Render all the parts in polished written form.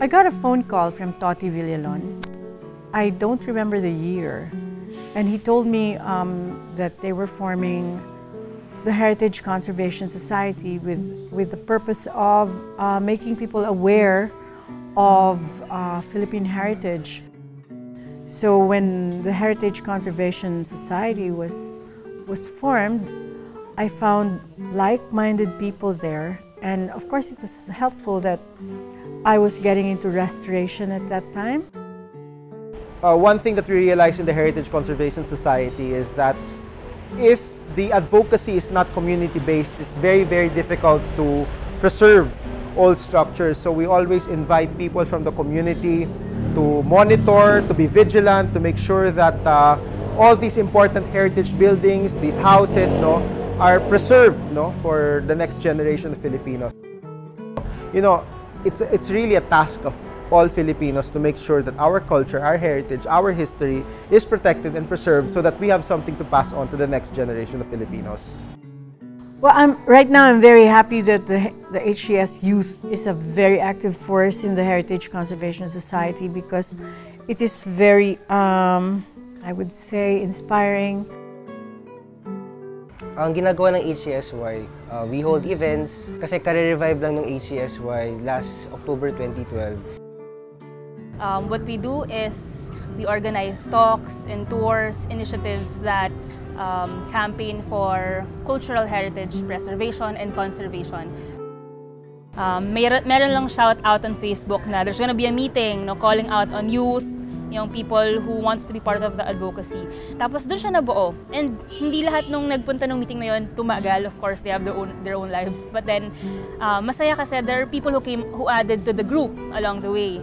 I got a phone call from Toti Villalon. I don't remember the year. And he told me that they were forming the Heritage Conservation Society with the purpose of making people aware of Philippine heritage. So when the Heritage Conservation Society was formed, I found like-minded people there. And of course it was helpful that I was getting into restoration at that time. One thing that we realized in the Heritage Conservation Society is that if the advocacy is not community-based, it's very, very difficult to preserve old structures. So we always invite people from the community to monitor, to be vigilant, to make sure that all these important heritage buildings, these houses, no, are preserved, no, for the next generation of Filipinos. You know, it's really a task of all Filipinos to make sure that our culture, our heritage, our history is protected and preserved so that we have something to pass on to the next generation of Filipinos. Well, right now I'm very happy that the HCS youth is a very active force in the Heritage Conservation Society because it is very, I would say, inspiring. Ang ginagawa ng HCSY, we hold events kasi kare-revive lang ng HCSY last October 2012. What we do is we organize talks and tours, initiatives that campaign for cultural heritage preservation and conservation. Meron lang shout out on Facebook na there's gonna be a meeting, no, calling out on youth, yung people who wants to be part of the advocacy. Tapos doon siya nabuo. And hindi lahat nung nagpunta ng meeting na yun tumagal. Of course, they have their own lives. But then, masaya kasi there are people who added to the group along the way.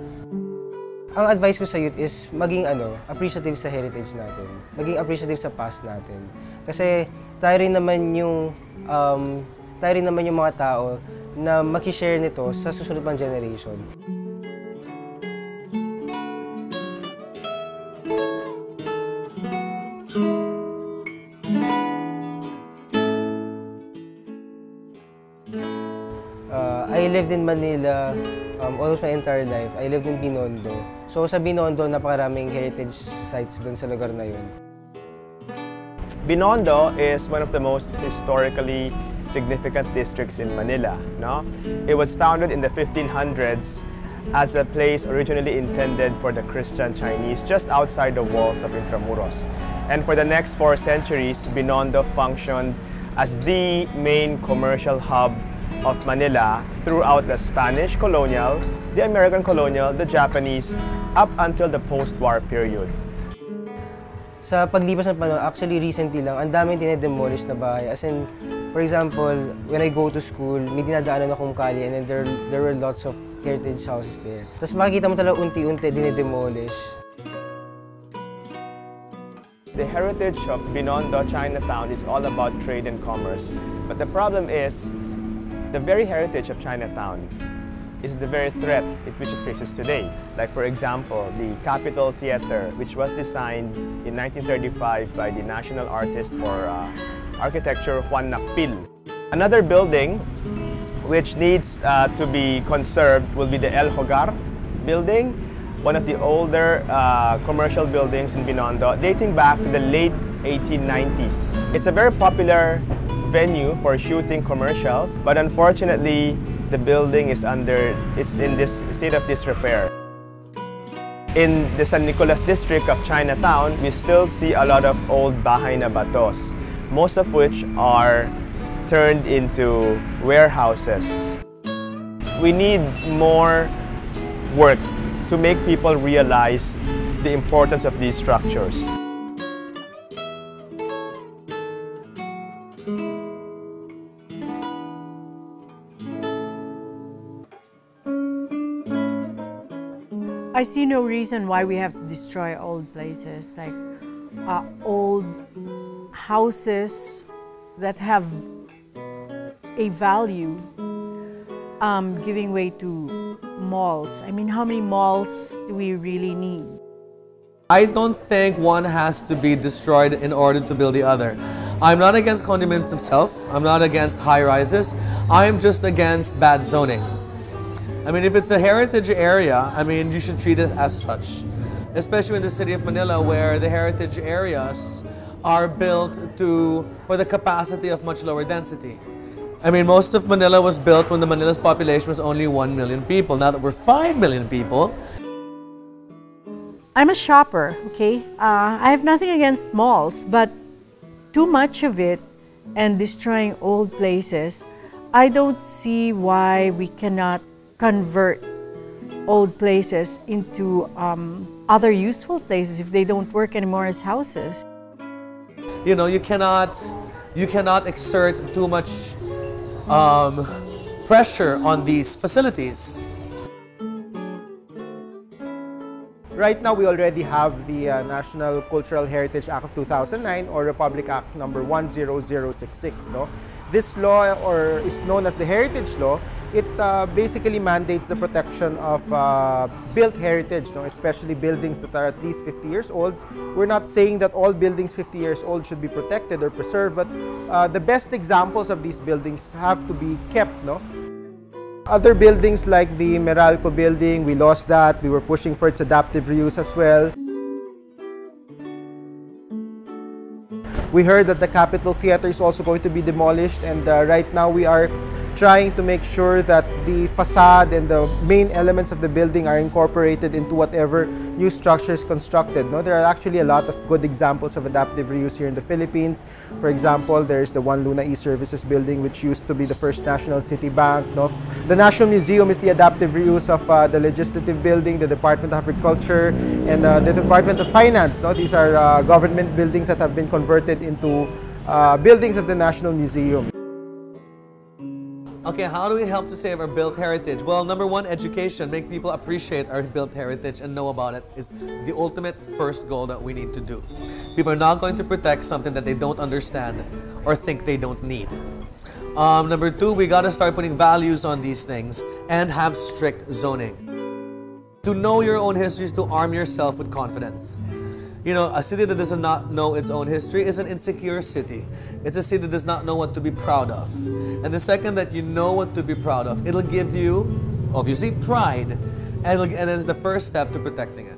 Ang advice ko sa youth is maging appreciative sa heritage natin. Maging appreciative sa past natin. Kasi tayo rin naman yung mga tao na maki-share nito sa susunod pang generation. I lived in Manila almost my entire life. I lived in Binondo. So sa Binondo, napakaraming heritage sites doon sa lugar na yun. Binondo is one of the most historically significant districts in Manila. No? It was founded in the 1500s as a place originally intended for the Christian Chinese just outside the walls of Intramuros. And for the next 4 centuries, Binondo functioned as the main commercial hub of Manila throughout the Spanish colonial, the American colonial, the Japanese, up until the post-war period. Sa paglipas ng panahon, actually recently lang, ang daming dinedemolish na bahay. As in, for example, when I go to school, may dinadaanan akong kali and then there were lots of heritage houses there. Tapos makikita mo talaga unti-unti dinedemolish. The heritage of Binondo, Chinatown is all about trade and commerce. But the problem is, the very heritage of Chinatown is the very threat which it faces today. Like for example, the Capitol Theater, which was designed in 1935 by the national artist for architecture Juan Nakpil. Another building which needs to be conserved will be the El Hogar building, one of the older commercial buildings in Binondo, dating back to the late 1890s. It's a very popular venue for shooting commercials, but unfortunately, the building is in this state of disrepair. In the San Nicolas district of Chinatown, we still see a lot of old bahay na batos, most of which are turned into warehouses. We need more work to make people realize the importance of these structures. I see no reason why we have to destroy old places, like old houses that have a value, giving way to malls. I mean, how many malls do we really need? I don't think one has to be destroyed in order to build the other. I'm not against condominiums themselves. I'm not against high rises. I'm just against bad zoning. I mean, if it's a heritage area, I mean, you should treat it as such. Especially in the city of Manila, where the heritage areas are built for the capacity of much lower density. I mean, most of Manila was built when Manila's population was only 1 million people. Now that we're 5 million people. I'm a shopper, okay? I have nothing against malls, but too much of it and destroying old places, I don't see why we cannot convert old places into other useful places if they don't work anymore as houses. You know, you cannot exert too much pressure on these facilities. Right now, we already have the National Cultural Heritage Act of 2009 or Republic Act number 10066. No? This law, or is known as the Heritage Law, it basically mandates the protection of built heritage, no? Especially buildings that are at least 50 years old. We're not saying that all buildings 50 years old should be protected or preserved, but the best examples of these buildings have to be kept. No? Other buildings like the Meralco building, we lost that. We were pushing for its adaptive reuse as well. We heard that the Capitol Theater is also going to be demolished, and right now we are trying to make sure that the facade and the main elements of the building are incorporated into whatever new structure is constructed. No? There are actually a lot of good examples of adaptive reuse here in the Philippines. For example, there's the One Luna E-Services building, which used to be the first National City Bank. No? The National Museum is the adaptive reuse of the Legislative Building, the Department of Agriculture, and the Department of Finance. No? These are government buildings that have been converted into buildings of the National Museum. Okay, how do we help to save our built heritage? Well, number one, education. Make people appreciate our built heritage and know about it is the ultimate first goal that we need to do. People are not going to protect something that they don't understand or think they don't need. Number two, we got to start putting values on these things and have strict zoning. To know your own history is to arm yourself with confidence. You know, a city that does not know its own history is an insecure city. It's a city that does not know what to be proud of. And the second that you know what to be proud of, it'll give you, obviously, pride. And it's the first step to protecting it.